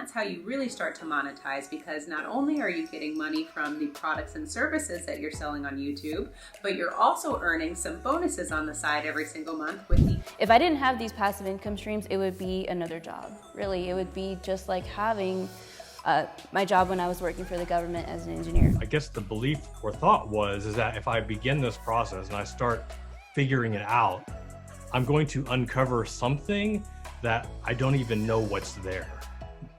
that's how you really start to monetize, because not only are you getting money from the products and services that you're selling on YouTube, but you're also earning some bonuses on the side every single month with the... If I didn't have these passive income streams, it would be another job. Really, it would be just like having my job when I was working for the government as an engineer. I guess the belief or thought is that if I begin this process and I start figuring it out, I'm going to uncover something that I don't even know what's there.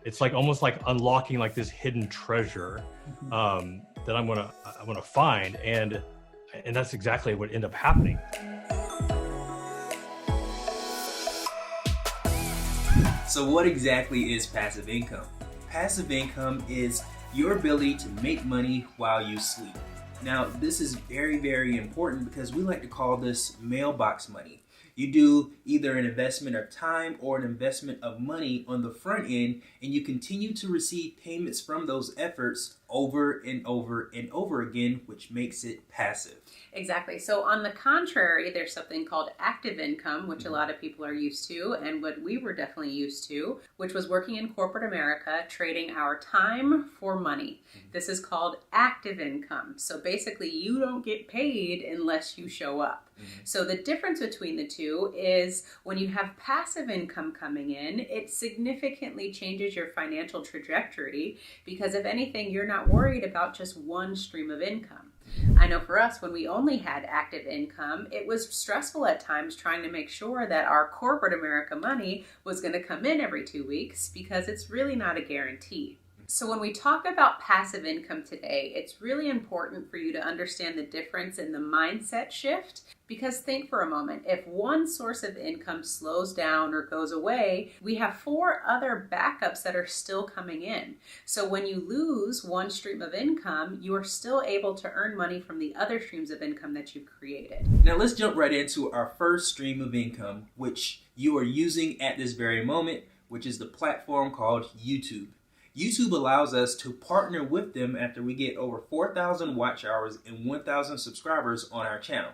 It's like almost like unlocking like this hidden treasure that I'm gonna find, and that's exactly what ended up happening. So what exactly is passive income? Passive income is your ability to make money while you sleep. Now, this is very, very important because we like to call this mailbox money. You do either an investment of time or an investment of money on the front end, and you continue to receive payments from those efforts over and over and over again, which makes it passive. Exactly. So on the contrary, there's something called active income, which a lot of people are used to, and what we were definitely used to, which was working in corporate America, trading our time for money. This is called active income. So basically, you don't get paid unless you show up. So the difference between the two is when you have passive income coming in, it significantly changes your financial trajectory, because if anything, you're not worried about just one stream of income. I know for us, when we only had active income, it was stressful at times trying to make sure that our corporate America money was going to come in every 2 weeks, because it's really not a guarantee. So when we talk about passive income today, it's really important for you to understand the difference in the mindset shift, because think for a moment, if one source of income slows down or goes away, we have 4 other backups that are still coming in. So when you lose one stream of income, you are still able to earn money from the other streams of income that you've created. Now let's jump right into our first stream of income, which you are using at this very moment, which is the platform called YouTube. YouTube allows us to partner with them after we get over 4,000 watch hours and 1,000 subscribers on our channel.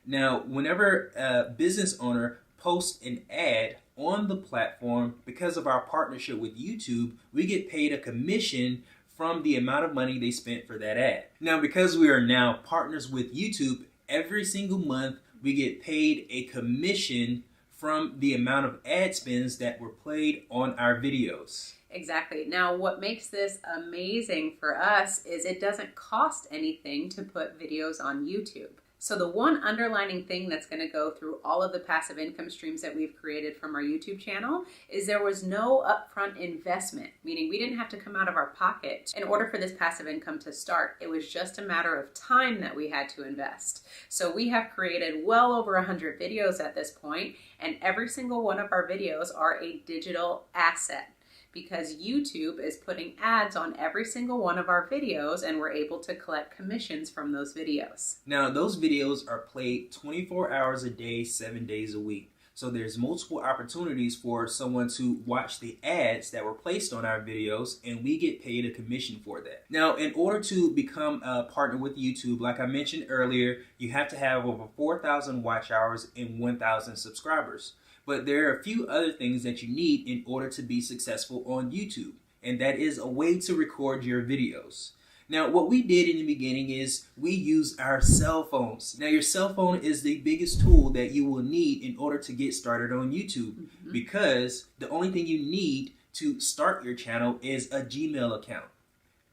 Now, whenever a business owner posts an ad on the platform, because of our partnership with YouTube, we get paid a commission from the amount of money they spent for that ad. Now, because we are now partners with YouTube, every single month we get paid a commission from the amount of ad spends that were played on our videos. Exactly. Now, what makes this amazing for us is it doesn't cost anything to put videos on YouTube. So the one underlining thing that's going to go through all of the passive income streams that we've created from our YouTube channel is there was no upfront investment, meaning we didn't have to come out of our pocket in order for this passive income to start. It was just a matter of time that we had to invest. So we have created well over 100 videos at this point, and every single one of our videos are a digital asset, because YouTube is putting ads on every single one of our videos, and we're able to collect commissions from those videos. Now, those videos are played 24 hours a day, 7 days a week. So there's multiple opportunities for someone to watch the ads that were placed on our videos, and we get paid a commission for that. Now, in order to become a partner with YouTube, like I mentioned earlier, you have to have over 4,000 watch hours and 1,000 subscribers. But there are a few other things that you need in order to be successful on YouTube, and that is a way to record your videos. Now, what we did in the beginning is we use our cell phones. Now, your cell phone is the biggest tool that you will need in order to get started on YouTube, because the only thing you need to start your channel is a Gmail account.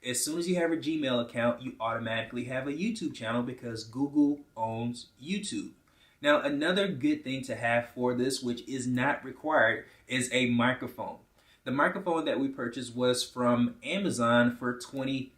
As soon as you have a Gmail account, you automatically have a YouTube channel, because Google owns YouTube. Now, another good thing to have for this, which is not required, is a microphone. The microphone that we purchased was from Amazon for $20.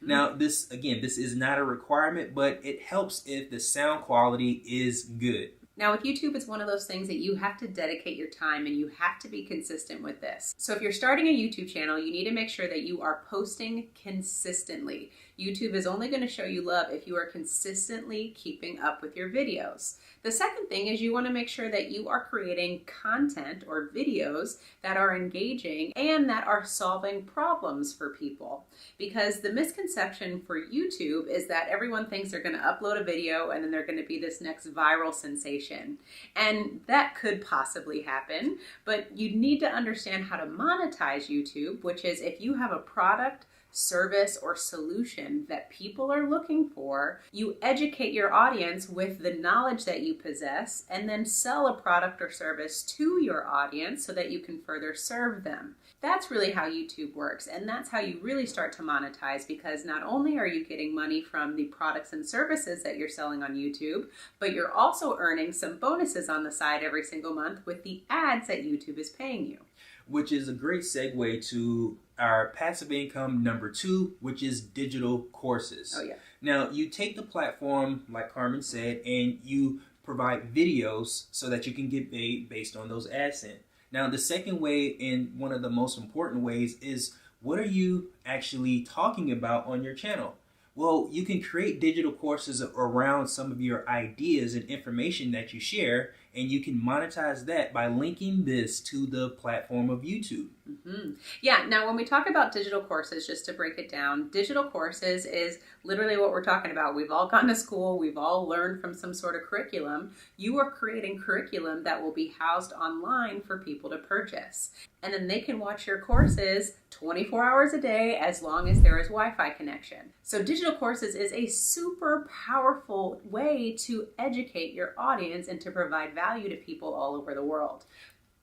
Now, this is not a requirement, but it helps if the sound quality is good. Now with YouTube, it's one of those things that you have to dedicate your time, and you have to be consistent with this. So if you're starting a YouTube channel, you need to make sure that you are posting consistently. YouTube is only going to show you love if you are consistently keeping up with your videos. The second thing is you want to make sure that you are creating content or videos that are engaging and that are solving problems for people. Because the misconception for YouTube is that everyone thinks they're going to upload a video and then they're going to be this next viral sensation. monetization. And that could possibly happen, but you need to understand how to monetize YouTube, which is if you have a product, service, or solution that people are looking for, you educate your audience with the knowledge that you possess and then sell a product or service to your audience so that you can further serve them. That's really how YouTube works, and that's how you really start to monetize, because not only are you getting money from the products and services that you're selling on YouTube, but you're also earning some bonuses on the side every single month with the ads that YouTube is paying you. Which is a great segue to our passive income number 2, which is digital courses. Oh yeah. Now, you take the platform, like Carmen said, and you provide videos so that you can get paid based on those AdSense. Now, the second way, and one of the most important ways, is what are you actually talking about on your channel? Well, you can create digital courses around some of your ideas and information that you share, and you can monetize that by linking this to the platform of YouTube. Mm-hmm. Yeah, now when we talk about digital courses, just to break it down, digital courses is literally what we're talking about. We've all gone to school, we've all learned from some sort of curriculum. You are creating curriculum that will be housed online for people to purchase. And then they can watch your courses 24 hours a day as long as there is Wi-Fi connection. So digital courses is a super powerful way to educate your audience and to provide value to people all over the world.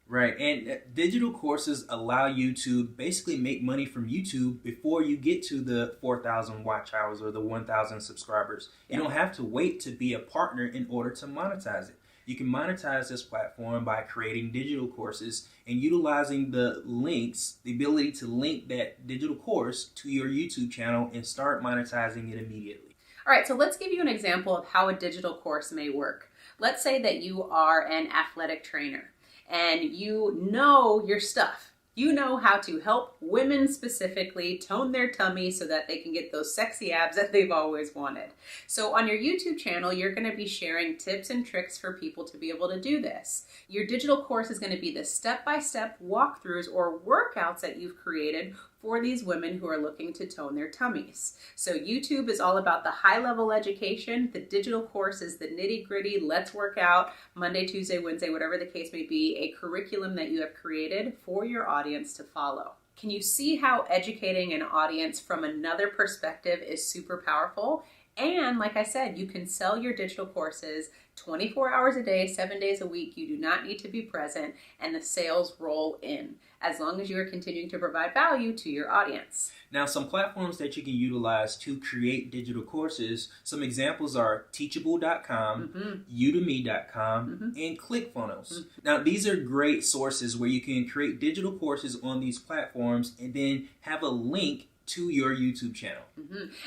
Right, and digital courses allow you to basically make money from YouTube before you get to the 4,000 watch hours or the 1,000 subscribers. You don't have to wait to be a partner in order to monetize it. You can monetize this platform by creating digital courses and utilizing the links, the ability to link that digital course to your YouTube channel and start monetizing it immediately. All right, so let's give you an example of how a digital course may work. Let's say that you are an athletic trainer and you know your stuff. You know how to help women specifically tone their tummy so that they can get those sexy abs that they've always wanted. So on your YouTube channel, you're going to be sharing tips and tricks for people to be able to do this. Your digital course is going to be the step-by-step walkthroughs or workouts that you've created for these women who are looking to tone their tummies. So YouTube is all about the high-level education. The digital course is the nitty-gritty, let's work out, Monday, Tuesday, Wednesday, whatever the case may be, a curriculum that you have created for your audience to follow. Can you see how educating an audience from another perspective is super powerful? And like I said, you can sell your digital courses 24 hours a day, 7 days a week. You do not need to be present, and the sales roll in as long as you are continuing to provide value to your audience. Now, some platforms that you can utilize to create digital courses, some examples are teachable.com, udemy.com, and ClickFunnels. Now, these are great sources where you can create digital courses on these platforms and then have a link to your YouTube channel.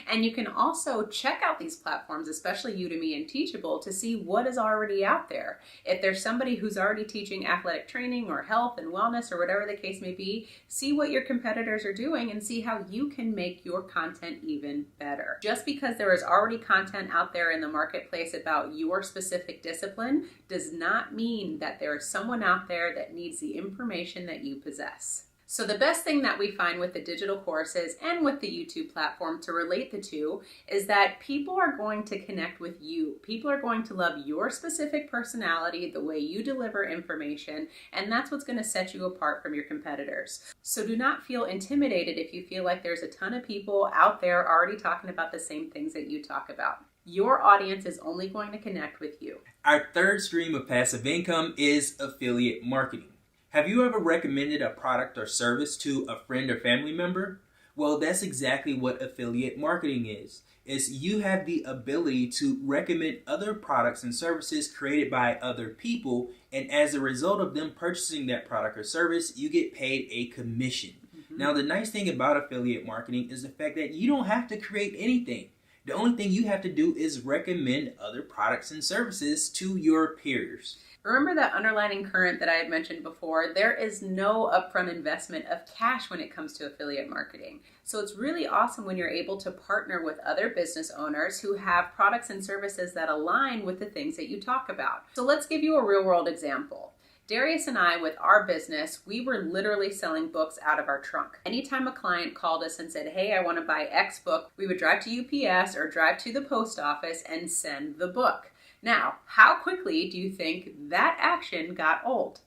And you can also check out these platforms, especially Udemy and Teachable, to see what is already out there. If there's somebody who's already teaching athletic training or health and wellness or whatever the case may be, see what your competitors are doing and see how you can make your content even better. Just because there is already content out there in the marketplace about your specific discipline does not mean that there is someone out there that needs the information that you possess. So the best thing that we find with the digital courses and with the YouTube platform to relate the two is that people are going to connect with you. People are going to love your specific personality, the way you deliver information, and that's what's going to set you apart from your competitors. So do not feel intimidated if you feel like there's a ton of people out there already talking about the same things that you talk about. Your audience is only going to connect with you. Our third stream of passive income is affiliate marketing. Have you ever recommended a product or service to a friend or family member? Well, that's exactly what affiliate marketing is. It's you have the ability to recommend other products and services created by other people, and as a result of them purchasing that product or service, you get paid a commission. Now, the nice thing about affiliate marketing is the fact that you don't have to create anything. The only thing you have to do is recommend other products and services to your peers. Remember that underlining current that I had mentioned before? There is no upfront investment of cash when it comes to affiliate marketing. So it's really awesome when you're able to partner with other business owners who have products and services that align with the things that you talk about. So let's give you a real world example. Darius and I, with our business, we were literally selling books out of our trunk. Anytime a client called us and said, hey, I want to buy X book, we would drive to UPS or drive to the post office and send the book. Now, how quickly do you think that action got old?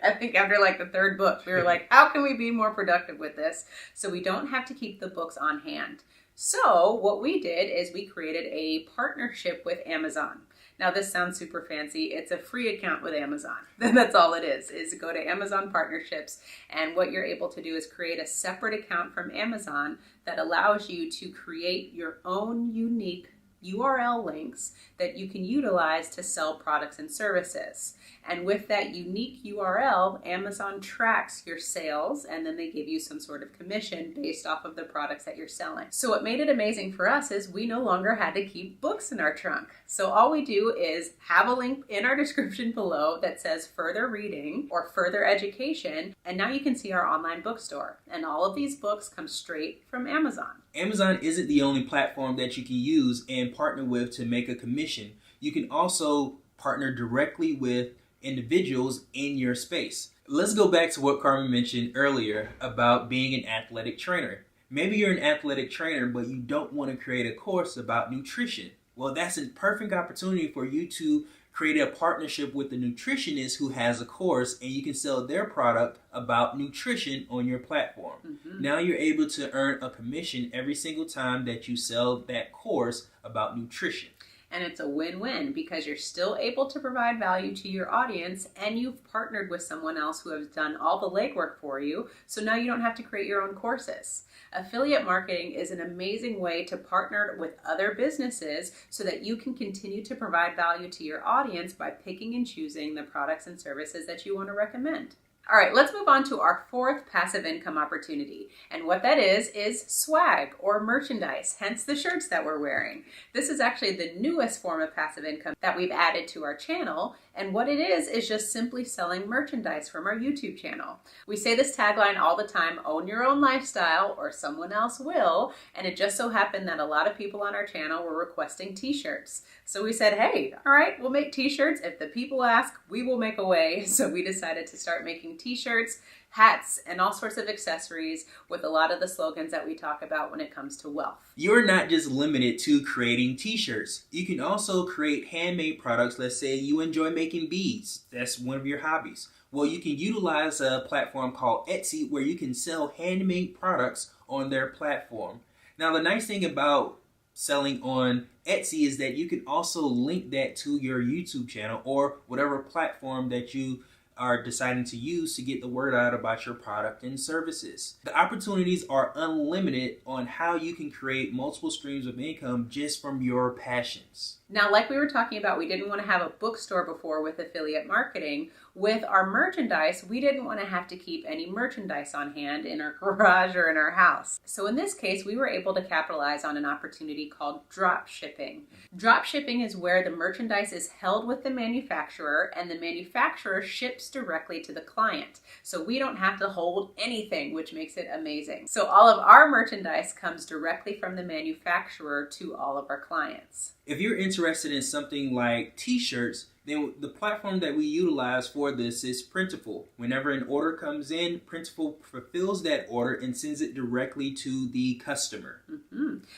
I think after like the third book, we were like, how can we be more productive with this so we don't have to keep the books on hand? So what we did is we created a partnership with Amazon. Now this sounds super fancy. It's a free account with Amazon. That's all it is go to Amazon partnerships. And what you're able to do is create a separate account from Amazon that allows you to create your own unique URL links that you can utilize to sell products and services. And with that unique URL, Amazon tracks your sales and then they give you some sort of commission based off of the products that you're selling. So what made it amazing for us is we no longer had to keep books in our trunk. So all we do is have a link in our description below that says further reading or further education. And now you can see our online bookstore. And all of these books come straight from Amazon. Amazon isn't the only platform that you can use and partner with to make a commission. You can also partner directly with individuals in your space. Let's go back to what Carmen mentioned earlier about being an athletic trainer. Maybe you're an athletic trainer, but you don't want to create a course about nutrition. Well, that's a perfect opportunity for you to create a partnership with a nutritionist who has a course, and you can sell their product about nutrition on your platform. Now you're able to earn a commission every single time that you sell that course about nutrition. And it's a win-win because you're still able to provide value to your audience and you've partnered with someone else who has done all the legwork for you. So now you don't have to create your own courses. Affiliate marketing is an amazing way to partner with other businesses so that you can continue to provide value to your audience by picking and choosing the products and services that you want to recommend. All right, let's move on to our fourth passive income opportunity. And what that is swag or merchandise, hence the shirts that we're wearing. This is actually the newest form of passive income that we've added to our channel. And what it is just simply selling merchandise from our YouTube channel. We say this tagline all the time, own your own lifestyle or someone else will. And it just so happened that a lot of people on our channel were requesting t-shirts. So we said, hey, all right, we'll make t-shirts. If the people ask, we will make a way. So we decided to start making t-shirts, hats, and all sorts of accessories with a lot of the slogans that we talk about when it comes to wealth. You're not just limited to creating t-shirts. You can also create handmade products. Let's say you enjoy making beads. That's one of your hobbies. Well, you can utilize a platform called Etsy where you can sell handmade products on their platform. Now, the nice thing about selling on Etsy is that you can also link that to your YouTube channel or whatever platform that you are deciding to use to get the word out about your product and services. The opportunities are unlimited on how you can create multiple streams of income just from your passions. Now, like we were talking about, we didn't want to have a bookstore before with affiliate marketing. With our merchandise, we didn't want to have to keep any merchandise on hand in our garage or in our house. So in this case, we were able to capitalize on an opportunity called drop shipping. Drop shipping is where the merchandise is held with the manufacturer and the manufacturer ships directly to the client. So we don't have to hold anything, which makes it amazing. So all of our merchandise comes directly from the manufacturer to all of our clients. If you're interested in something like t-shirts, then the platform that we utilize for this is Printful. Whenever an order comes in, Printful fulfills that order and sends it directly to the customer.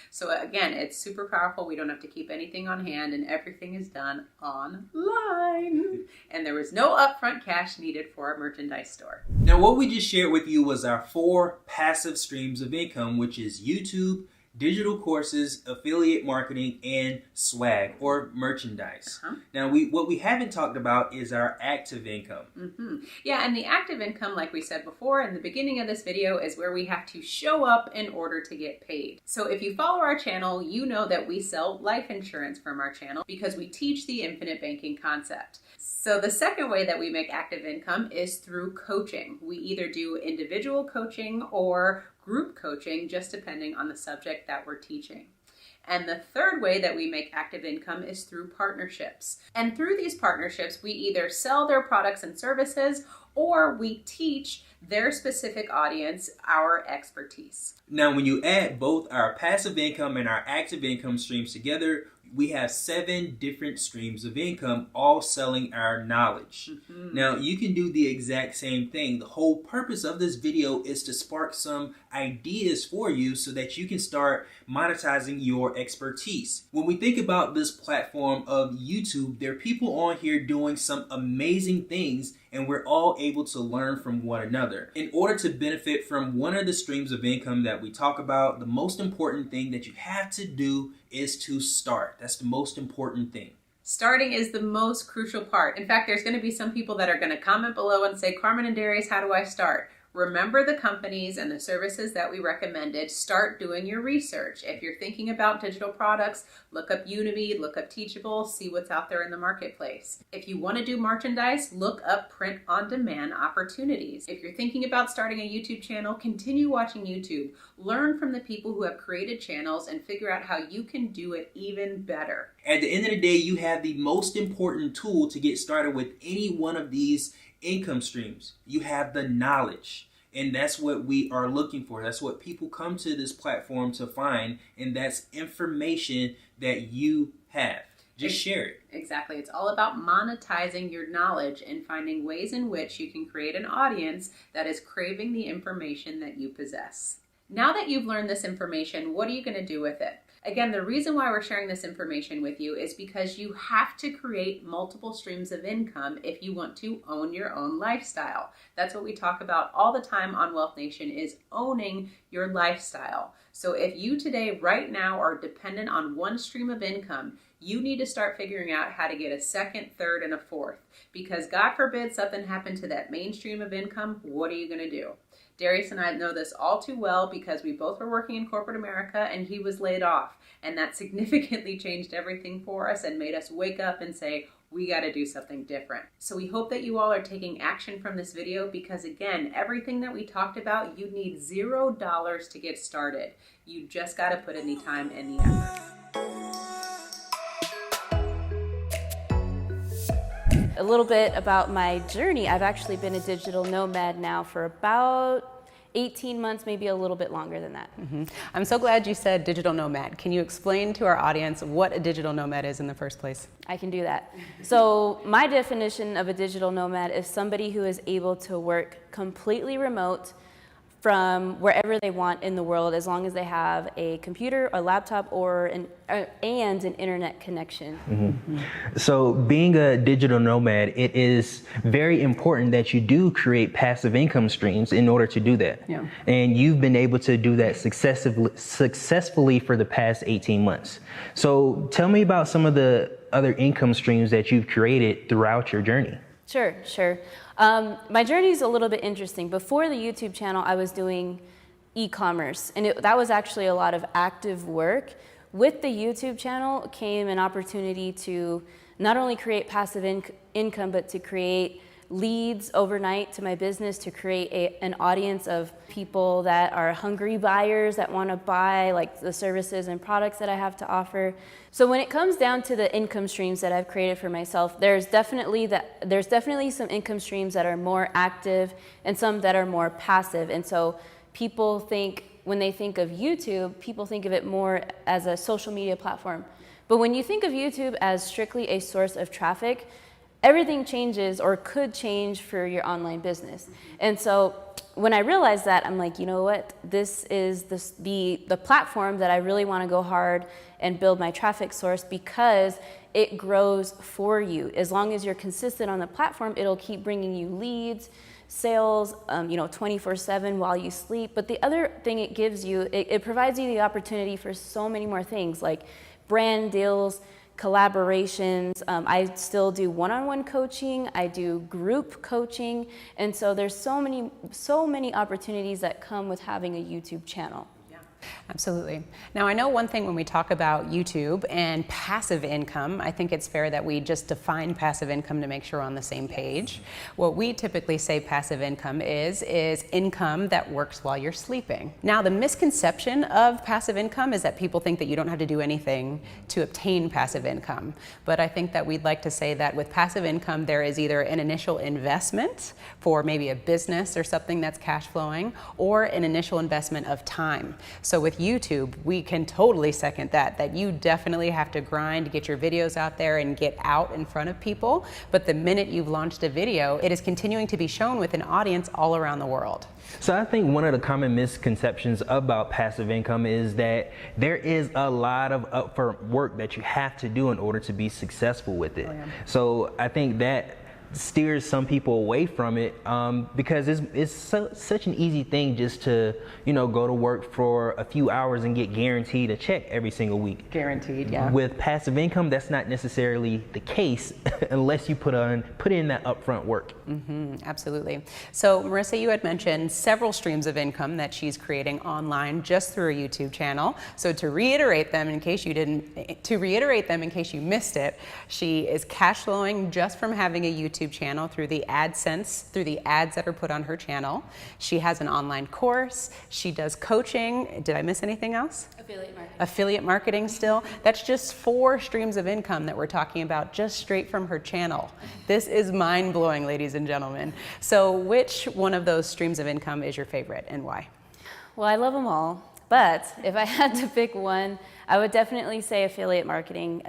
So again, it's super powerful. We don't have to keep anything on hand and everything is done online. And there was no upfront cash needed for our merchandise store. Now, what we just shared with you was our 4 passive streams of income, which is YouTube, digital courses, affiliate marketing, and swag or merchandise. Now, what we haven't talked about is our active income. Yeah, and the active income, like we said before in the beginning of this video, is where we have to show up in order to get paid. So if you follow our channel, you know that we sell life insurance from our channel because we teach the infinite banking concept. So the second way that we make active income is through coaching. We either do individual coaching or group coaching, just depending on the subject that we're teaching. And the third way that we make active income is through partnerships. And through these partnerships, we either sell their products and services or we teach their specific audience our expertise. Now, when you add both our passive income and our active income streams together, we have 7 different streams of income, all selling our knowledge. Now, you can do the exact same thing. The whole purpose of this video is to spark some ideas for you so that you can start monetizing your expertise. When we think about this platform of YouTube, there are people on here doing some amazing things, and we're all able to learn from one another. In order to benefit from one of the streams of income that we talk about, the most important thing that you have to do is to start. That's the most important thing. Starting is the most crucial part. In fact, there's going to be some people that are going to comment below and say, Carmen and Darius, how do I start? Remember the companies and the services that we recommended. Start doing your research. If you're thinking about digital products, look up Udemy, look up Teachable, see what's out there in the marketplace. If you want to do merchandise, look up print-on-demand opportunities. If you're thinking about starting a YouTube channel, continue watching YouTube. Learn from the people who have created channels and figure out how you can do it even better. At the end of the day, you have the most important tool to get started with any one of these income streams. You have the knowledge, and that's what we are looking for. That's what people come to this platform to find, and that's information that you have. Just share it. Exactly. It's all about monetizing your knowledge and finding ways in which you can create an audience that is craving the information that you possess. Now that you've learned this information, what are you going to do with it? Again, the reason why we're sharing this information with you is because you have to create multiple streams of income if you want to own your own lifestyle. That's what we talk about all the time on Wealth Nation, is owning your lifestyle. So if you today, right now, are dependent on one stream of income, you need to start figuring out how to get a second, third, and a fourth. Because God forbid something happened to that main stream of income, what are you going to do? Darius and I know this all too well because we both were working in corporate America and he was laid off. And that significantly changed everything for us and made us wake up and say, we got to do something different. So we hope that you all are taking action from this video because, again, everything that we talked about, you need $0 to get started. You just got to put in the time and the effort. A little bit about my journey. I've actually been a digital nomad now for about 18 months, maybe a little bit longer than that. I'm so glad you said digital nomad. Can you explain to our audience what a digital nomad is in the first place? I can do that. So my definition of a digital nomad is somebody who is able to work completely remote from wherever they want in the world, as long as they have a computer, a laptop, or an internet connection. So being a digital nomad, it is very important that you do create passive income streams in order to do that. And you've been able to do that successfully for the past 18 months. So tell me about some of the other income streams that you've created throughout your journey. Sure. My journey is a little bit interesting. Before the YouTube channel, I was doing e-commerce, and that was actually a lot of active work. With the YouTube channel came an opportunity to not only create passive income, but to create leads overnight to my business, to create an audience of people that are hungry buyers that want to buy like the services and products that I have to offer. So when it comes down to the income streams that I've created for myself, there's definitely some income streams that are more active and some that are more passive. And so people think, when they think of YouTube, people think of it more as a social media platform. But when you think of YouTube as strictly a source of traffic, everything changes or could change for your online business. And so when I realized that, I'm like, you know what? This is the platform that I really want to go hard and build my traffic source, because it grows for you. As long as you're consistent on the platform, it'll keep bringing you leads, sales, 24/7 while you sleep. But the other thing it gives you, it provides you the opportunity for so many more things, like brand deals, collaborations. I still do one-on-one coaching. I do group coaching. And so there's so many opportunities that come with having a YouTube channel. Absolutely. Now, I know one thing when we talk about YouTube and passive income, I think it's fair that we just define passive income to make sure we're on the same page. What we typically say passive income is income that works while you're sleeping. Now, the misconception of passive income is that people think that you don't have to do anything to obtain passive income. But I think that we'd like to say that with passive income, there is either an initial investment for maybe a business or something that's cash flowing, or an initial investment of time. So with with YouTube, we can totally second that you definitely have to grind to get your videos out there and get out in front of people. But the minute you've launched a video, it is continuing to be shown with an audience all around the world. So I think one of the common misconceptions about passive income is that there is a lot of upfront work that you have to do in order to be successful with it. So I think that steers some people away from it because it's such an easy thing just to, go to work for a few hours and get guaranteed a check every single week. Guaranteed, yeah. With passive income, that's not necessarily the case unless you put in that upfront work. Absolutely. So Marissa, you had mentioned several streams of income that she's creating online just through a YouTube channel. So to reiterate them in case you missed it, she is cash flowing just from having a YouTube channel through the AdSense, through the ads that are put on her channel. She has an online course. She does coaching. Did I miss anything else? Affiliate marketing. Affiliate marketing still. That's just 4 streams of income that we're talking about just straight from her channel. This is mind-blowing, ladies and gentlemen. So which one of those streams of income is your favorite and why? Well, I love them all, but if I had to pick one, I would definitely say affiliate marketing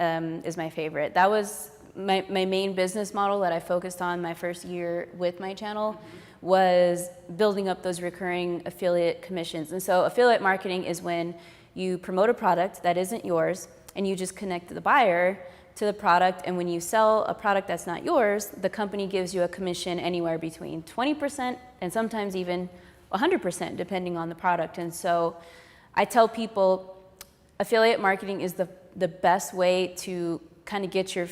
is my favorite. That was my main business model that I focused on my first year with my channel, was building up those recurring affiliate commissions. And so affiliate marketing is when you promote a product that isn't yours and you just connect the buyer to the product, and when you sell a product that's not yours, the company gives you a commission anywhere between 20% and sometimes even 100% depending on the product. And so I tell people affiliate marketing is the best way to kind of get your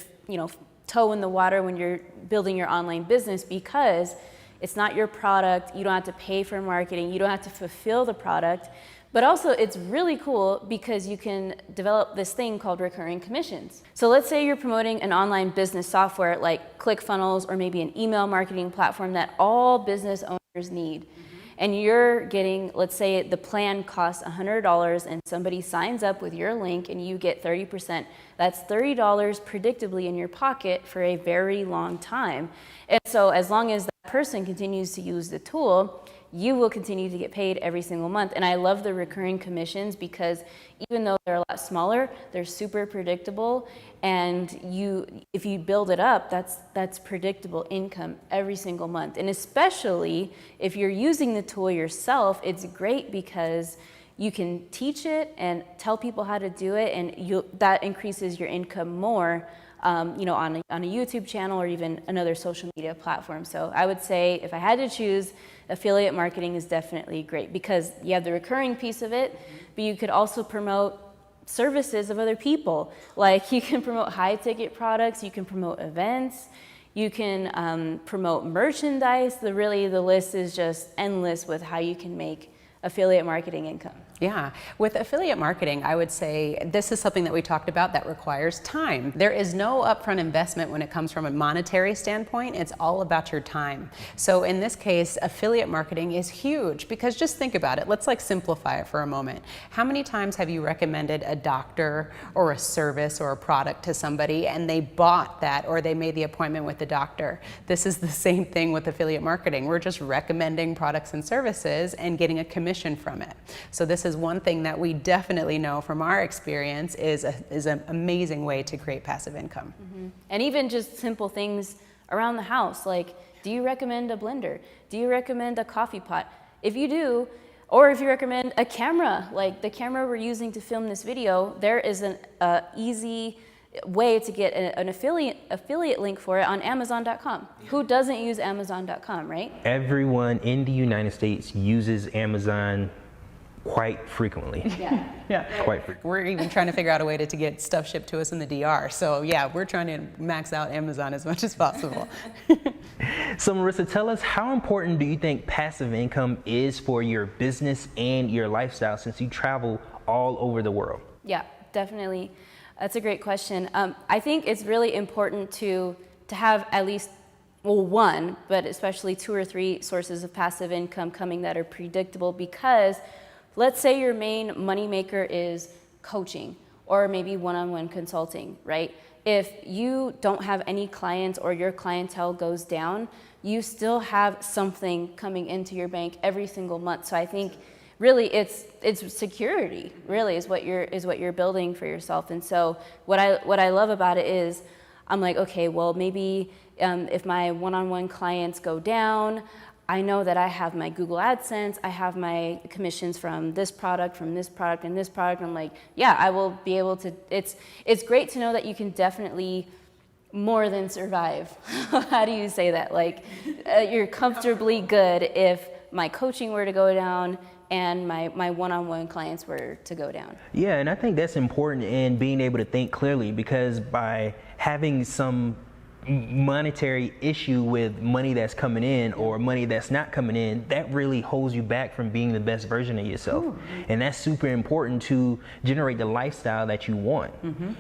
toe in the water when you're building your online business, because it's not your product, you don't have to pay for marketing, you don't have to fulfill the product, but also it's really cool because you can develop this thing called recurring commissions. So let's say you're promoting an online business software like ClickFunnels or maybe an email marketing platform that all business owners need. And you're getting, let's say the plan costs $100 and somebody signs up with your link and you get 30%. That's $30 predictably in your pocket for a very long time. And so as long as that person continues to use the tool, you will continue to get paid every single month. And I love the recurring commissions because even though they're a lot smaller, they're super predictable. And if you build it up, that's predictable income every single month. And especially if you're using the tool yourself, it's great because you can teach it and tell people how to do it, and that increases your income more on a YouTube channel or even another social media platform. So I would say if I had to choose, affiliate marketing is definitely great because you have the recurring piece of it, but you could also promote services of other people. Like you can promote high ticket products, you can promote events, you can promote merchandise. The list is just endless with how you can make affiliate marketing income. Yeah, with affiliate marketing, I would say this is something that we talked about that requires time. There is no upfront investment when it comes from a monetary standpoint. It's all about your time. So in this case, affiliate marketing is huge because just think about it. Let's simplify it for a moment. How many times have you recommended a doctor or a service or a product to somebody and they bought that or they made the appointment with the doctor? This is the same thing with affiliate marketing. We're just recommending products and services and getting a commission from it. So this is one thing that we definitely know from our experience is an amazing way to create passive income. And even just simple things around the house, like do you recommend a blender? Do you recommend a coffee pot? If you do, or if you recommend a camera, like the camera we're using to film this video, there is an easy way to get an affiliate link for it on Amazon.com. Who doesn't use Amazon.com, right? Everyone in the United States uses Amazon quite frequently. Yeah. Quite frequently. We're even trying to figure out a way to get stuff shipped to us in the DR. So yeah, we're trying to max out Amazon as much as possible. So Marissa, tell us, how important do you think passive income is for your business and your lifestyle since you travel all over the world? Yeah, definitely. That's a great question. I think it's really important to have at least one, but especially 2 or 3 sources of passive income coming that are predictable, because let's say your main moneymaker is coaching or maybe one-on-one consulting, right? If you don't have any clients or your clientele goes down, you still have something coming into your bank every single month. So I think really it's security, really, is what you're building for yourself. And so what I love about it is, I'm like, okay, well, maybe if my one-on-one clients go down, I know that I have my Google AdSense, I have my commissions from this product, and this product. I'm like, yeah, I will be able to, it's great to know that you can definitely more than survive. How do you say that? Like, you're comfortably good if my coaching were to go down and my one-on-one clients were to go down. Yeah, and I think that's important in being able to think clearly, because by having some monetary issue with money that's coming in or money that's not coming in, that really holds you back from being the best version of yourself. Ooh. And that's super important to generate the lifestyle that you want.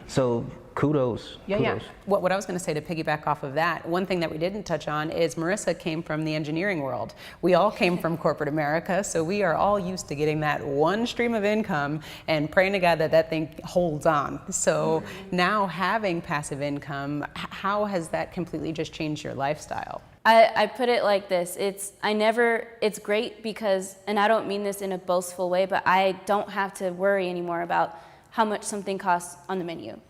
So kudos. Yeah. What I was going to say to piggyback off of that, one thing that we didn't touch on is Marissa came from the engineering world. We all came from corporate America, so we are all used to getting that one stream of income and praying to God that that thing holds on. So now having passive income, how has that completely just changed your lifestyle? I put it like this, it's great because, and I don't mean this in a boastful way, but I don't have to worry anymore about how much something costs on the menu.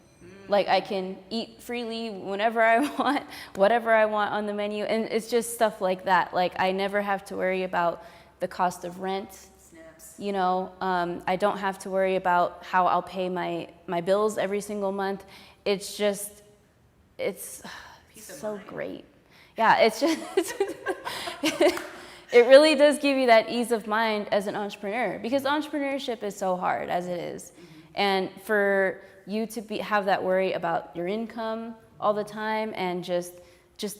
Like, I can eat freely whenever I want, whatever I want on the menu, and it's just stuff like that. Like, I never have to worry about the cost of rent. Snaps. You know, I don't have to worry about how I'll pay my bills every single month. It's just, it's so great. Yeah, it's just, it really does give you that ease of mind as an entrepreneur, because entrepreneurship is so hard as it is. And for you to have that worry about your income all the time and just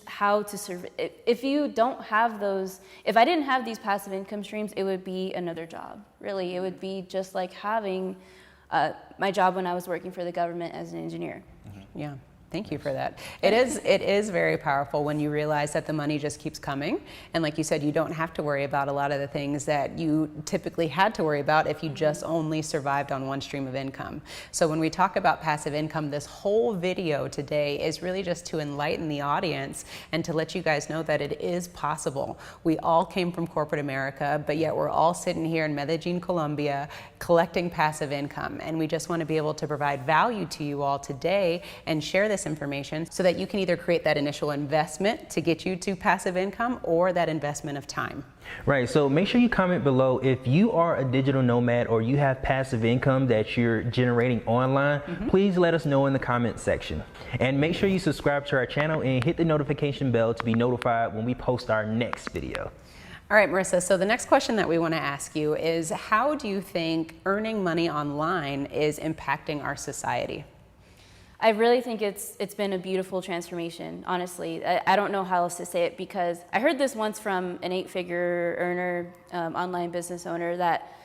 how to survive. If you don't have those, if I didn't have these passive income streams, it would be another job. Really, it would be just like having my job when I was working for the government as an engineer. Yeah. Thank you for that. It is very powerful when you realize that the money just keeps coming. And like you said, you don't have to worry about a lot of the things that you typically had to worry about if you just only survived on one stream of income. So when we talk about passive income, this whole video today is really just to enlighten the audience and to let you guys know that it is possible. We all came from corporate America, but yet we're all sitting here in Medellin, Colombia, collecting passive income. And we just want to be able to provide value to you all today and share this information so that you can either create that initial investment to get you to passive income or that investment of time. Right, so make sure you comment below if you are a digital nomad or you have passive income that you're generating online. Please let us know in the comment section. And make sure you subscribe to our channel and hit the notification bell to be notified when we post our next video. All right, Marissa, so the next question that we want to ask you is, how do you think earning money online is impacting our society? I really think it's been a beautiful transformation, honestly. I don't know how else to say it, because I heard this once from an 8-figure earner, online business owner, that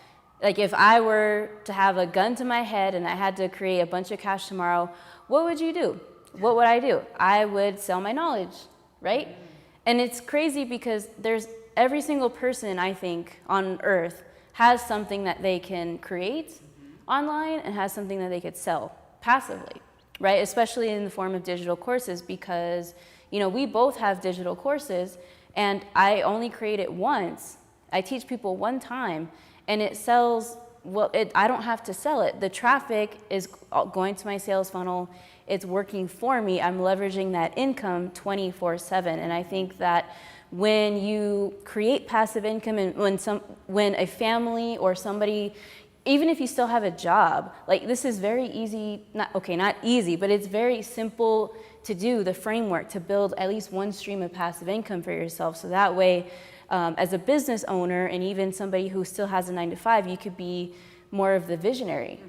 like, if I were to have a gun to my head and I had to create a bunch of cash tomorrow, what would you do? What would I do? I would sell my knowledge, right? And it's crazy because every single person, I think, on earth has something that they can create online and has something that they could sell passively. Right, especially in the form of digital courses, because, you know, we both have digital courses and I only create it once. I teach people one time and it sells, well, I don't have to sell it. The traffic is going to my sales funnel. It's working for me. I'm leveraging that income 24/7. And I think that when you create passive income and when a family or somebody, even if you still have a job, like, this is very easy, not easy, but it's very simple to do, the framework to build at least one stream of passive income for yourself. So that way, as a business owner and even somebody who still has a 9-to-5, you could be more of the visionary.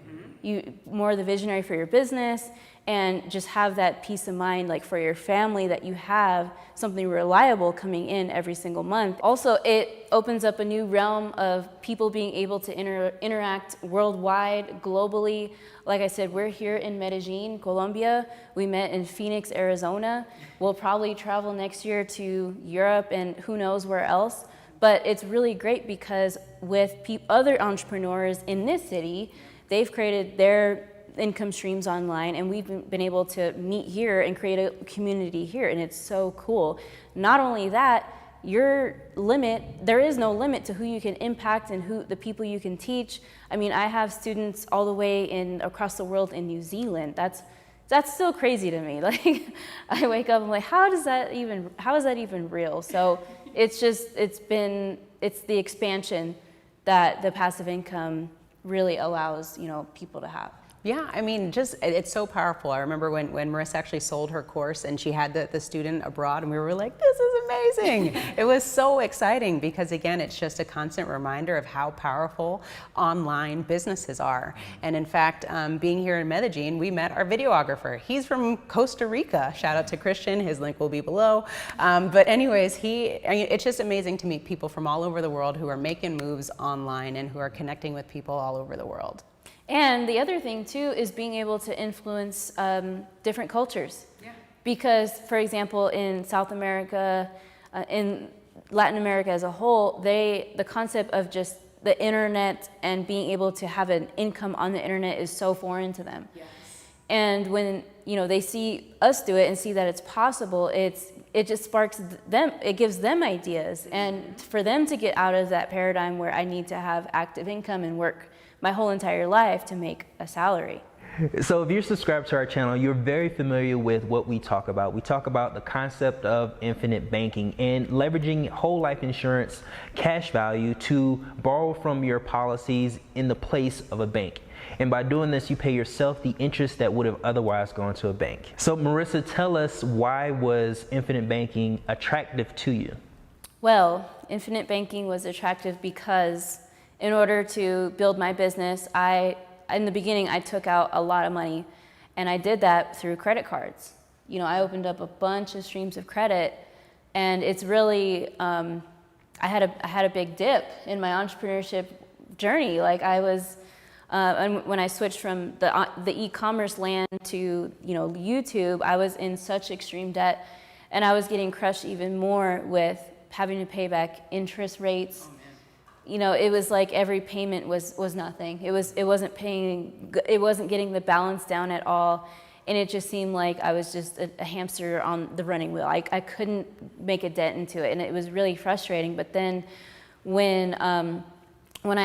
More of the visionary for your business, and just have that peace of mind, like, for your family, that you have something reliable coming in every single month. Also, it opens up a new realm of people being able to interact worldwide, globally. Like I said, we're here in Medellin, Colombia. We met in Phoenix, Arizona. We'll probably travel next year to Europe and who knows where else. But it's really great because with other entrepreneurs in this city, they've created their income streams online, and we've been able to meet here and create a community here, and it's so cool. Not only that, there is no limit to who you can impact and the people you can teach. I mean, I have students all the way across the world in New Zealand. That's still crazy to me. Like, I wake up, I'm like, how is that even real? So it's the expansion that the passive income really allows, people to have. Yeah, I mean, it's so powerful. I remember when Marissa actually sold her course and she had the student abroad, and we were like, this is amazing. It was so exciting because, again, it's just a constant reminder of how powerful online businesses are. And in fact, being here in Medellin, we met our videographer. He's from Costa Rica. Shout out to Christian. His link will be below. But anyways, it's just amazing to meet people from all over the world who are making moves online and who are connecting with people all over the world. And the other thing too is being able to influence different cultures. Yeah. Because, for example, in South America, in Latin America as a whole, the concept of just the internet and being able to have an income on the internet is so foreign to them. Yes. And when they see us do it and see that it's possible, it just sparks them. It gives them ideas, and for them to get out of that paradigm where I need to have active income and work my whole entire life to make a salary. So if you're subscribed to our channel, you're very familiar with what we talk about. We talk about the concept of infinite banking and leveraging whole life insurance cash value to borrow from your policies in the place of a bank. And by doing this, you pay yourself the interest that would have otherwise gone to a bank. So Marissa, tell us, why was infinite banking attractive to you? Well, infinite banking was attractive because in order to build my business, in the beginning, I took out a lot of money, and I did that through credit cards. I opened up a bunch of streams of credit, and it's really, I had a big dip in my entrepreneurship journey. Like, I was, and when I switched from the e-commerce land to YouTube, I was in such extreme debt, and I was getting crushed even more with having to pay back interest rates. It was like every payment was nothing. It wasn't getting the balance down at all. And it just seemed like I was just a hamster on the running wheel. I couldn't make a dent into it, and it was really frustrating. But then when I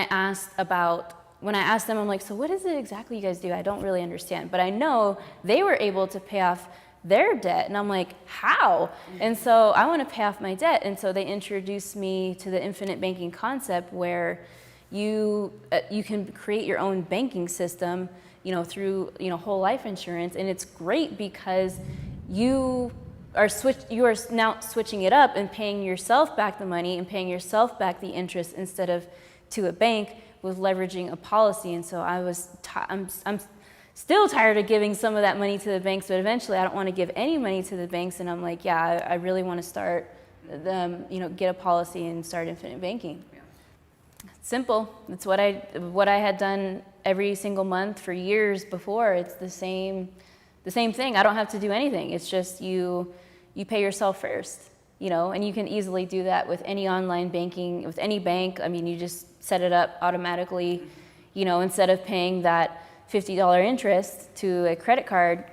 asked them, I'm like, so what is it exactly you guys do? I don't really understand. But I know they were able to pay off their debt, and I'm like, how? And so I want to pay off my debt, and so they introduced me to the infinite banking concept, where you can create your own banking system, through whole life insurance, and it's great because you are now switching it up and paying yourself back the money and paying yourself back the interest instead of to a bank with leveraging a policy. And so I'm still tired of giving some of that money to the banks, but eventually I don't want to give any money to the banks, and I'm like, yeah, I really want to start get a policy and start infinite banking. Yeah. It's simple. It's what I had done every single month for years before. It's the same thing. I don't have to do anything. It's just you pay yourself first, and you can easily do that with any online banking, with any bank. I mean, you just set it up automatically, instead of paying that $50 interest to a credit card,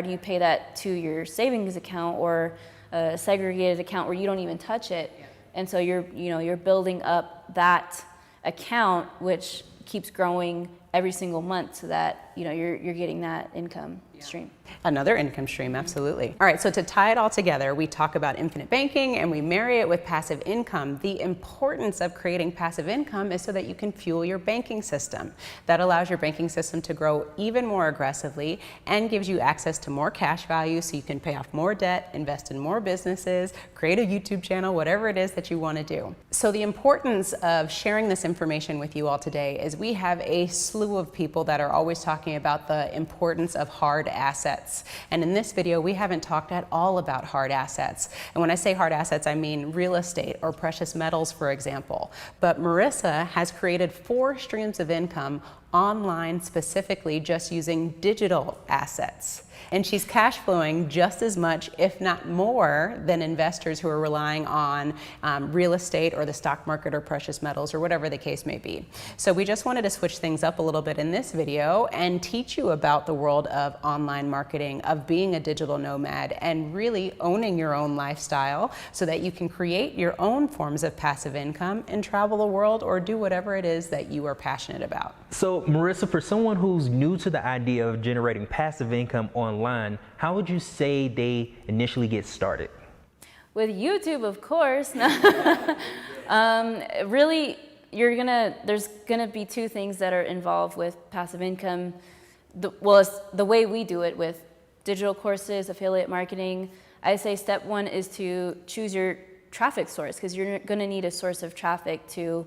you pay that to your savings account or a segregated account where you don't even touch it. Yeah. And so you're building up that account, which keeps growing every single month, so that you're getting that income stream. Another income stream, absolutely. All right, so to tie it all together, we talk about infinite banking and we marry it with passive income. The importance of creating passive income is so that you can fuel your banking system. That allows your banking system to grow even more aggressively and gives you access to more cash value, so you can pay off more debt, invest in more businesses, create a YouTube channel, whatever it is that you want to do. So the importance of sharing this information with you all today is we have a slew of people that are always talking about the importance of hard assets. And in this video, we haven't talked at all about hard assets. And when I say hard assets, I mean real estate or precious metals, for example. But Marissa has created 4 streams of income online, specifically just using digital assets. And she's cash flowing just as much, if not more, than investors who are relying on real estate or the stock market or precious metals or whatever the case may be. So we just wanted to switch things up a little bit in this video and teach you about the world of online online marketing, of being a digital nomad, and really owning your own lifestyle so that you can create your own forms of passive income and travel the world or do whatever it is that you are passionate about. So Marissa, for someone who's new to the idea of generating passive income online, how would you say they initially get started? With YouTube, of course. Really, there's gonna be two things that are involved with passive income. It's the way we do it with digital courses, affiliate marketing. I say step one is to choose your traffic source, because you're gonna need a source of traffic to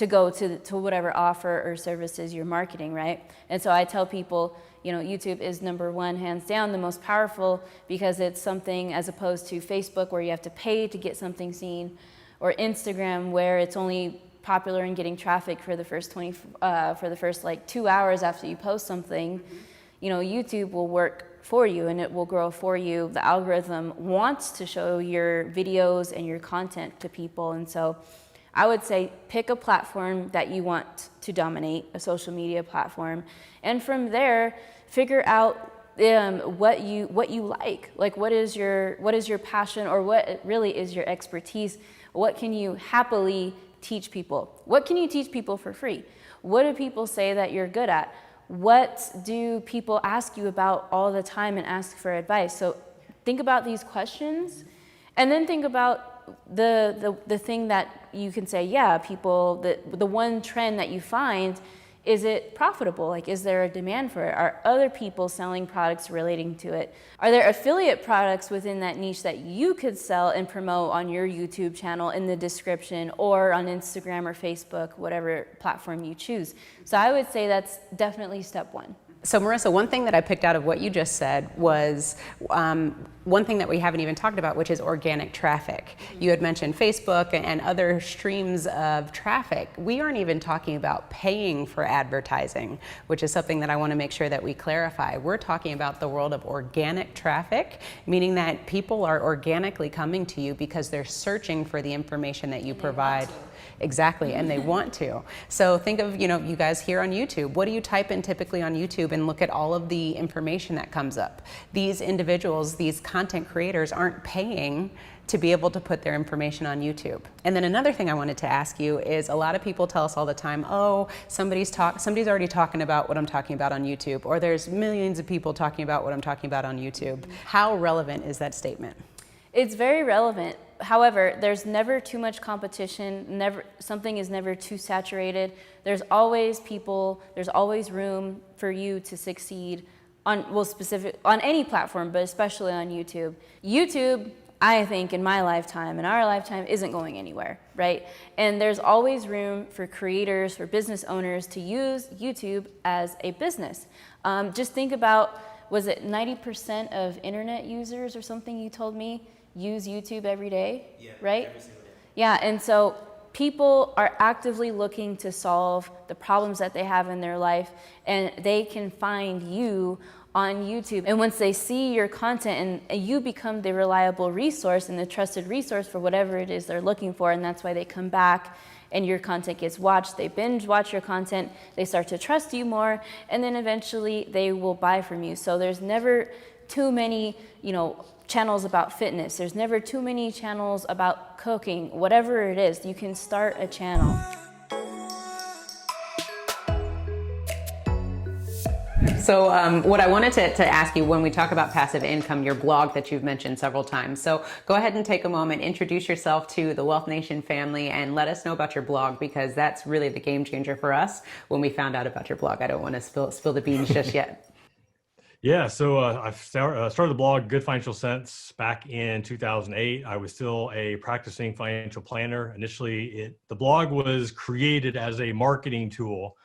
go to whatever offer or services you're marketing, right? And so I tell people, YouTube is number one, hands down, the most powerful, because it's something as opposed to Facebook where you have to pay to get something seen, or Instagram where it's only popular in getting traffic for the first 2 hours after you post something. YouTube will work for you and it will grow for you. The algorithm wants to show your videos and your content to people, and so I would say pick a platform that you want to dominate, a social media platform, and from there figure out what you like. Like what is your passion, or what really is your expertise? What can you happily teach people? What can you teach people for free? What do people say that you're good at? What do people ask you about all the time and ask for advice? So think about these questions, and then think about the thing that you can say, yeah, people, the one trend that you find, is it profitable? Like, is there a demand for it? Are other people selling products relating to it? Are there affiliate products within that niche that you could sell and promote on your YouTube channel in the description, or on Instagram or Facebook, whatever platform you choose? So I would say that's definitely step one. So Marissa, one thing that I picked out of what you just said was one thing that we haven't even talked about, which is organic traffic. You had mentioned Facebook and other streams of traffic. We aren't even talking about paying for advertising, which is something that I want to make sure that we clarify. We're talking about the world of organic traffic, meaning that people are organically coming to you because they're searching for the information that you provide. Exactly, and they want to. So think of, you guys here on YouTube. What do you type in typically on YouTube and look at all of the information that comes up? These individuals, these content creators aren't paying to be able to put their information on YouTube. And then another thing I wanted to ask you is, a lot of people tell us all the time, oh, somebody's already talking about what I'm talking about on YouTube, or there's millions of people talking about what I'm talking about on YouTube. How relevant is that statement? It's very relevant. However, there's never too much competition. Something is never too saturated. There's always room for you to succeed on any platform, but especially on YouTube. YouTube, I think in my lifetime, in our lifetime, isn't going anywhere, right? And there's always room for creators, for business owners to use YouTube as a business. Just think about, was it 90% of internet users or something you told me use YouTube every day, right? Every single day. Yeah, and so people are actively looking to solve the problems that they have in their life, and they can find you on YouTube. And once they see your content, and you become the reliable resource and the trusted resource for whatever it is they're looking for, and that's why they come back and your content gets watched. They binge watch your content, they start to trust you more, and then eventually they will buy from you. So there's never too many, channels about fitness. There's never too many channels about cooking. Whatever it is, you can start a channel. So what I wanted to ask you, when we talk about passive income, your blog that you've mentioned several times. So go ahead and take a moment, introduce yourself to the Wealth Nation family, and let us know about your blog, because that's really the game changer for us when we found out about your blog. I don't want to spill the beans just yet. Yeah, so I started the blog Good Financial Sense back in 2008. I was still a practicing financial planner. Initially, the blog was created as a marketing tool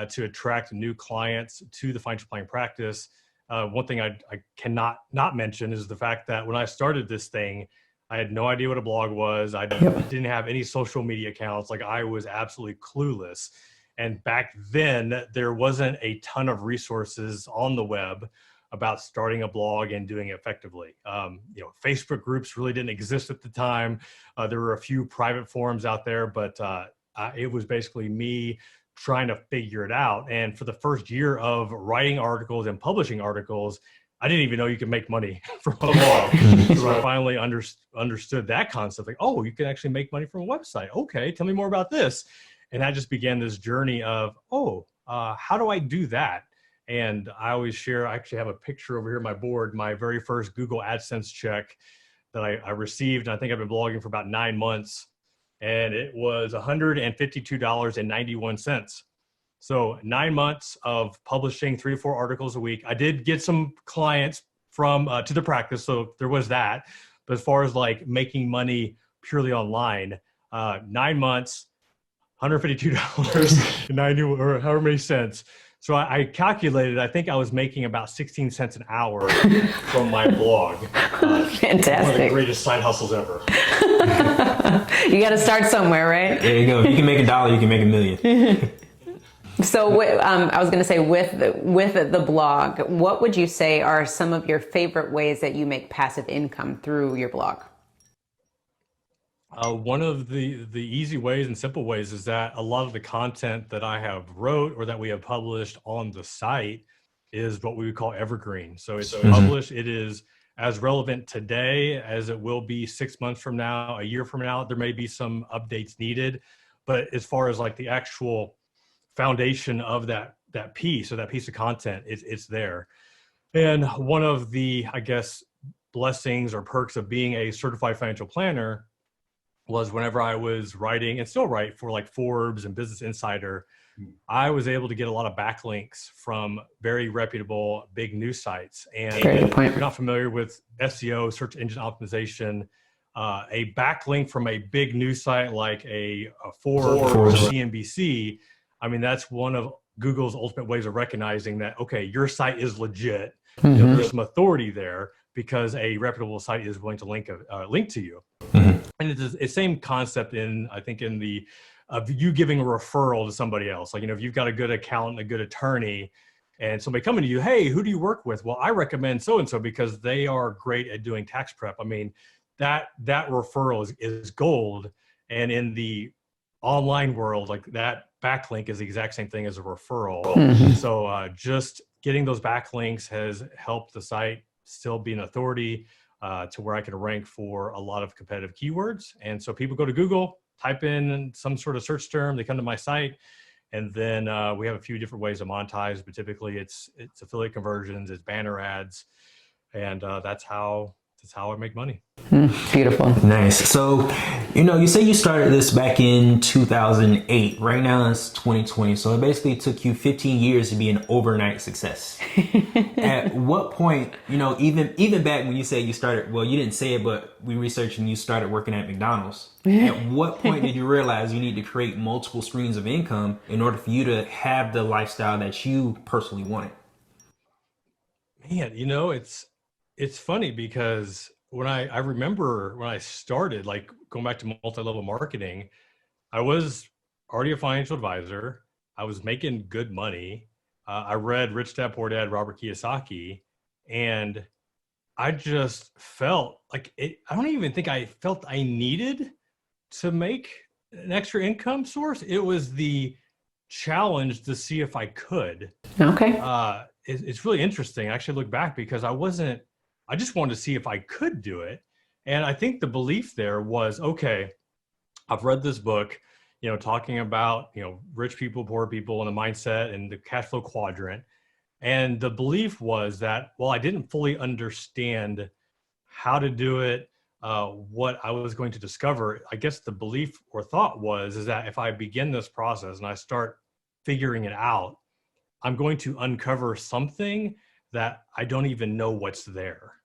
to attract new clients to the financial planning practice. One thing I cannot not mention is the fact that when I started this thing, I had no idea what a blog was. I didn't have any social media accounts. Like, I was absolutely clueless. And back then, there wasn't a ton of resources on the web about starting a blog and doing it effectively. Facebook groups really didn't exist at the time. There were a few private forums out there, but it was basically me trying to figure it out. And for the first year of writing articles and publishing articles, I didn't even know you could make money from a blog. So I finally understood that concept. Like, oh, you can actually make money from a website. Okay, tell me more about this. And I just began this journey of, how do I do that? And I always share, I actually have a picture over here on my board, my very first Google AdSense check that I received. And I think I've been blogging for about 9 months. And it was $152.91. So 9 months of publishing 3 to 4 articles a week. I did get some clients from to the practice, so there was that. But as far as like making money purely online, 9 months, $152.90 or however many cents. So I calculated, I think I was making about 16 cents an hour from my blog. Fantastic. One of the greatest side hustles ever. You got to start somewhere, right? There you go. If you can make $1, you can make $1 million. So I was going to say, with the blog, what would you say are some of your favorite ways that you make passive income through your blog? One of the easy ways and simple ways is that a lot of the content that I have wrote or that we have published on the site is what we would call evergreen. So it's published, it is as relevant today as it will be 6 months from now, a year from now. There may be some updates needed, but as far as like the actual foundation of that piece or that piece of content, it's there. And one of the, I guess, blessings or perks of being a certified financial planner was whenever I was writing and still write for like Forbes and Business Insider, I was able to get a lot of backlinks from very reputable big news sites. And if you're not familiar with SEO, search engine optimization, a backlink from a big news site like a Forbes or CNBC, I mean, that's one of Google's ultimate ways of recognizing that, okay, your site is legit. You know, there's some authority there because a reputable site is willing to link to you. And it's the same concept I think in the of you giving a referral to somebody else. Like, you know, if you've got a good accountant, a good attorney, and somebody coming to you, hey, who do you work with? Well, I recommend so-and-so because they are great at doing tax prep. I mean, that referral is gold. And in the online world, like that backlink is the exact same thing as a referral. So just getting those backlinks has helped the site still be an authority to where I can rank for a lot of competitive keywords. And so people go to Google, type in some sort of search term, they come to my site, and then we have a few different ways to monetize, but typically it's affiliate conversions, it's banner ads, and that's how I make money. Beautiful. Nice. So, you know, you say you started this back in 2008. Right now it's 2020. So it basically took you 15 years to be an overnight success. At what point, you know, even back when you say you started, well, you didn't say it, but we researched and you started working at McDonald's. At what point did you realize you need to create multiple streams of income in order for you to have the lifestyle that you personally wanted? Man, you know, it's funny because when I remember when I started, like going back to multi-level marketing, I was already a financial advisor. I was making good money. I read Rich Dad Poor Dad, Robert Kiyosaki, and I just felt like I don't even think I felt I needed to make an extra income source. It was the challenge to see if I could. Okay. It's really interesting. I actually look back because I just wanted to see if I could do it. And I think the belief there was, okay, I've read this book, you know, talking about, you know, rich people, poor people, and the mindset and the cash flow quadrant. And the belief was that, well, I didn't fully understand how to do it, what I was going to discover. I guess the belief or thought is that if I begin this process and I start figuring it out, I'm going to uncover something that I don't even know what's there.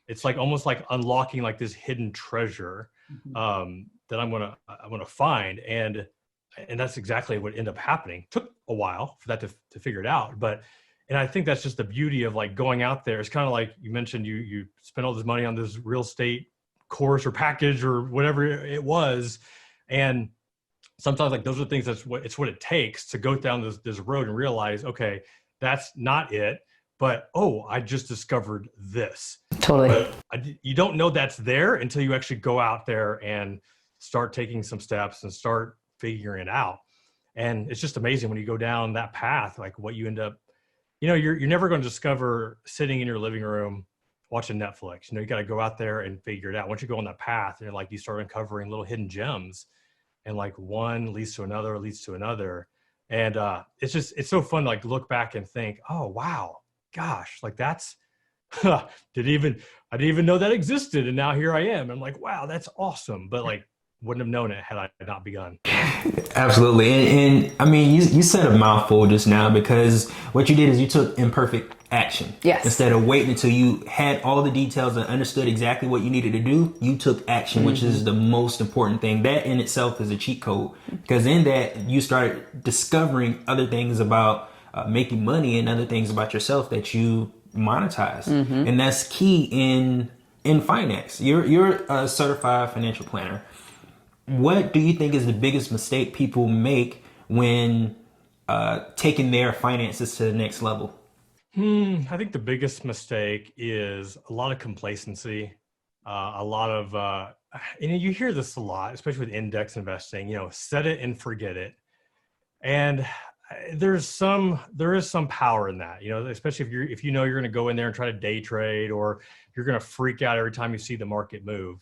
It's like almost like unlocking like this hidden treasure that I'm gonna find, and that's exactly what ended up happening. Took a while for that to figure it out, and I think that's just the beauty of like going out there. It's kind of like you mentioned, you spent all this money on this real estate course or package or whatever it was, and sometimes like those are things it's what it takes to go down this road and realize, okay, that's not it. But, I just discovered this. Totally. But you don't know that's there until you actually go out there and start taking some steps and start figuring it out. And it's just amazing when you go down that path, like what you end up, you're never going to discover sitting in your living room watching Netflix. You got to go out there and figure it out. Once you go on that path, you start uncovering little hidden gems, and like one leads to another, leads to another. And it's so fun to like look back and think, oh, wow, gosh, like that's, I didn't even know that existed. And now here I am. I'm like, wow, that's awesome. But like, wouldn't have known it had I not begun. Absolutely. And I mean, you said a mouthful just now, because what you did is you took imperfect action. Yes. Instead of waiting until you had all the details and understood exactly what you needed to do, you took action, which is the most important thing. That in itself is a cheat code, because in that you started discovering other things about making money and other things about yourself that you monetize. And that's key in finance. You're a certified financial planner. What do you think is the biggest mistake people make when taking their finances to the next level? I think the biggest mistake is a lot of complacency, a lot of, you hear this a lot, especially with index investing, set it and forget it. And there is some power in that, especially if you're going to go in there and try to day trade, or you're going to freak out every time you see the market move.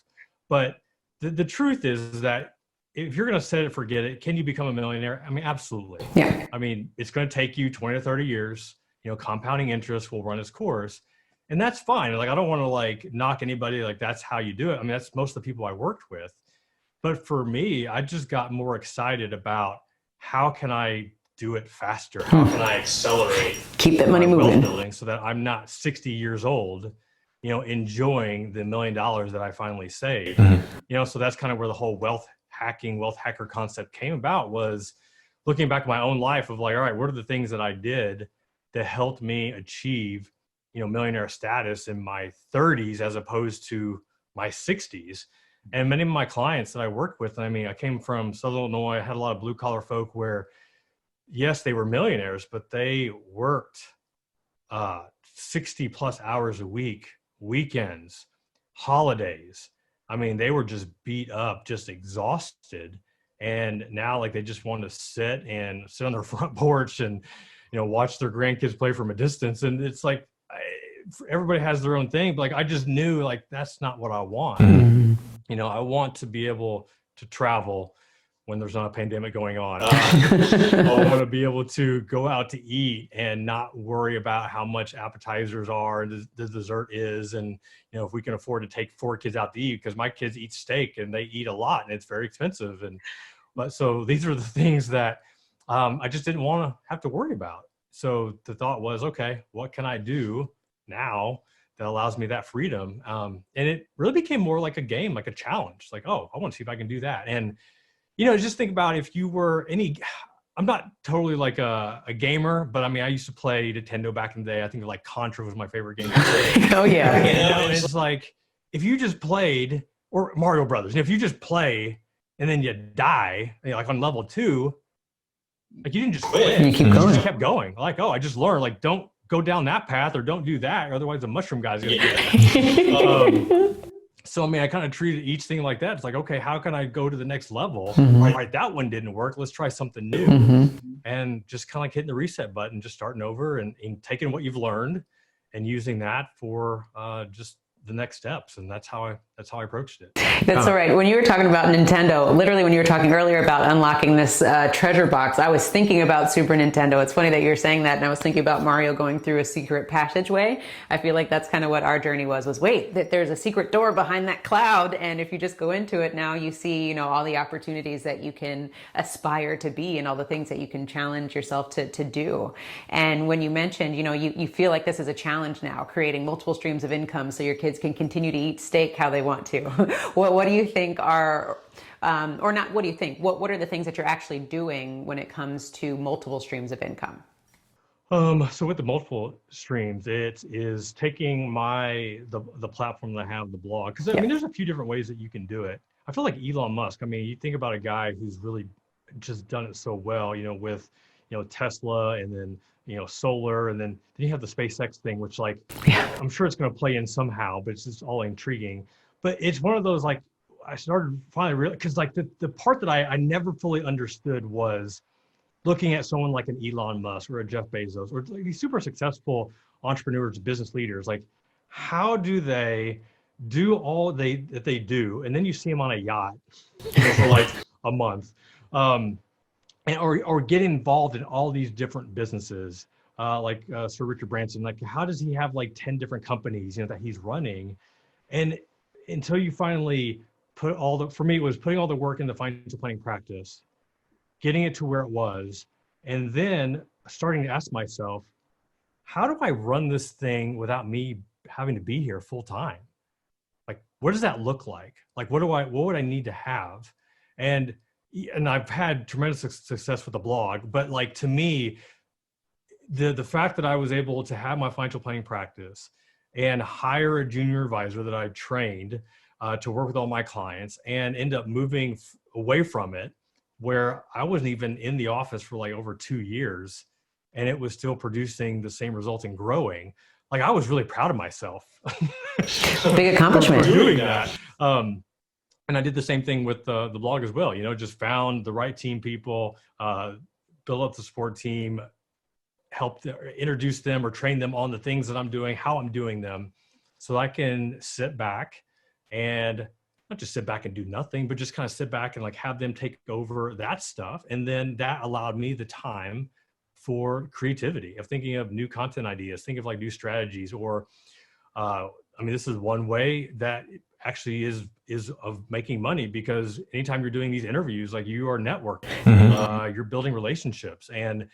But the truth is that if you're going to set it, forget it, can you become a millionaire? I mean, absolutely. Yeah. I mean, it's going to take you 20 to 30 years. Compounding interest will run its course, and that's fine. Like, I don't want to like knock anybody, like that's how you do it. I mean, that's most of the people I worked with. But for me, I just got more excited about how can I do it faster? How can I accelerate? Keep that money moving. Wealth building, so that I'm not 60 years old, enjoying the $1 million that I finally saved. So that's kind of where the whole wealth hacker concept came about, was looking back at my own life of like, all right, what are the things that I did that helped me achieve, millionaire status in my 30s as opposed to my 60s. And many of my clients that I worked with, I mean, I came from Southern Illinois. I had a lot of blue collar folk where, yes, they were millionaires, but they worked 60 plus hours a week, weekends, holidays. I mean, they were just beat up, just exhausted. And now like they just want to sit on their front porch and, watch their grandkids play from a distance. And it's like, everybody has their own thing. But like, I just knew like, that's not what I want. I want to be able to travel when there's not a pandemic going on. I want to be able to go out to eat and not worry about how much appetizers are and the dessert is. And, if we can afford to take 4 kids out to eat, because my kids eat steak and they eat a lot and it's very expensive. But so these are the things that I just didn't want to have to worry about. So the thought was, okay, what can I do now that allows me that freedom? And it really became more like a game, like a challenge. Like, oh, I want to see if I can do that. And, just think about if you were I'm not totally like a gamer, but I mean, I used to play Nintendo back in the day. I think like Contra was my favorite game. Oh yeah. It's like, if you just played, or Mario Brothers, and if you just play and then you die, like on level 2, like you didn't just quit. You keep going. You just kept going. Like, oh, I just learned, like, don't go down that path or don't do that. Otherwise the mushroom guy's going to do it. So, I mean, I kind of treated each thing like that. It's like, okay, how can I go to the next level? All right, that one didn't work. Let's try something new. And just kind of like hitting the reset button, just starting over and taking what you've learned and using that for just the next steps. And that's how I approached it. That's all right. When you were talking about Nintendo, literally when you were talking earlier about unlocking this treasure box, I was thinking about Super Nintendo. It's funny that you're saying that. And I was thinking about Mario going through a secret passageway. I feel like that's kind of what our journey was wait, that there's a secret door behind that cloud. And if you just go into it now, you see, all the opportunities that you can aspire to be and all the things that you can challenge yourself to do. And when you mentioned, you feel like this is a challenge now, creating multiple streams of income so your kids can continue to eat steak how they want to. What do you think are, or not, what do you think? What are the things that you're actually doing when it comes to multiple streams of income? So with the multiple streams, it is taking the platform that I have, the blog, because I mean, there's a few different ways that you can do it. I feel like Elon Musk. I mean, you think about a guy who's really just done it so well, with, Tesla and then, solar, and then you have the SpaceX thing, which like, I'm sure it's going to play in somehow, but it's just all intriguing. But it's one of those, like, I started finally because like the part that I never fully understood was looking at someone like an Elon Musk or a Jeff Bezos or like these super successful entrepreneurs, business leaders, like how do they do all that they do, and then you see them on a yacht, for like a month, and or get involved in all these different businesses, like Sir Richard Branson. Like, how does he have like 10 different companies, that he's running, and until you finally for me, it was putting all the work in the financial planning practice, getting it to where it was, and then starting to ask myself, how do I run this thing without me having to be here full time? Like, what does that look like? Like, what would I need to have? And I've had tremendous success with the blog, but like, to me, the fact that I was able to have my financial planning practice and hire a junior advisor that I trained to work with all my clients and end up moving away from it, where I wasn't even in the office for like over 2 years, and it was still producing the same results and growing. Like, I was really proud of myself. Big accomplishment. for doing that. And I did the same thing with the blog as well. Just found the right team people, built up the support team, helped introduce them or train them on the things that I'm doing, how I'm doing them, so I can sit back and not just sit back and do nothing, but just kind of sit back and like have them take over that stuff. And then that allowed me the time for creativity, of thinking of new content ideas, think of like new strategies, or this is one way that actually is of making money, because anytime you're doing these interviews, like, you are networking, you're building relationships, and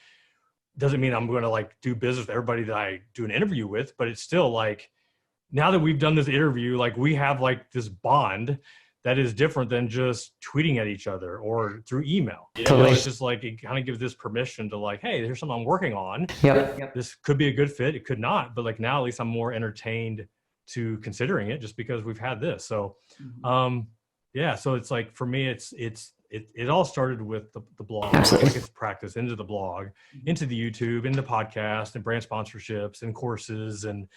doesn't mean I'm going to like do business with everybody that I do an interview with, but it's still like, now that we've done this interview, like, we have like this bond that is different than just tweeting at each other or through email. Totally. It's just like, it kind of gives this permission to like, hey, there's something I'm working on. Yep. This could be a good fit. It could not, but like, now at least I'm more entertained to considering it, just because we've had this. So, so it's like, for me, it all started with the blog. Absolutely. It's practice into the blog, into the YouTube, into podcast and brand sponsorships and courses and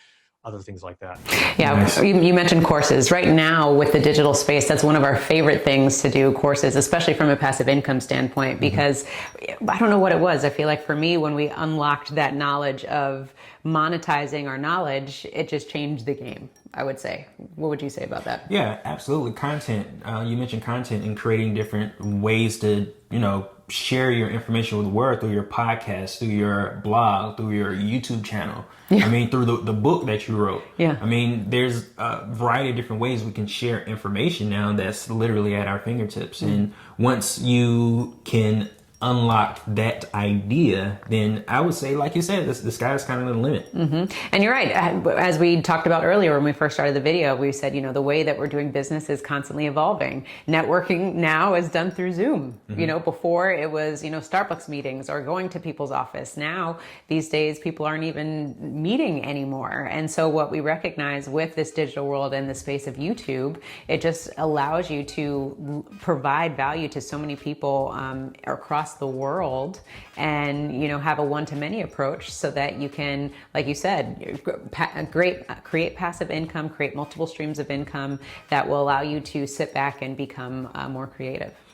other things like that. Yeah, nice. You mentioned courses. Right now with the digital space, that's one of our favorite things to do, courses, especially from a passive income standpoint, because I don't know what it was. I feel like for me, when we unlocked that knowledge of monetizing our knowledge, it just changed the game, I would say. What would you say about that? Yeah, absolutely. Content. You mentioned content and creating different ways to, share your information with the world through your podcast, through your blog, through your YouTube channel. Yeah. Through the book that you wrote. Yeah. There's a variety of different ways we can share information now that's literally at our fingertips. And once you can unlock that idea, then I would say, like you said, the sky's kind of the limit. And you're right. As we talked about earlier when we first started the video, we said, the way that we're doing business is constantly evolving. Networking now is done through Zoom. Before it was, Starbucks meetings or going to people's office. Now, these days, people aren't even meeting anymore. And so what we recognize with this digital world and the space of YouTube, it just allows you to provide value to so many people across the world, and have a one-to-many approach, so that you can, like you said, create passive income, create multiple streams of income that will allow you to sit back and become more creative.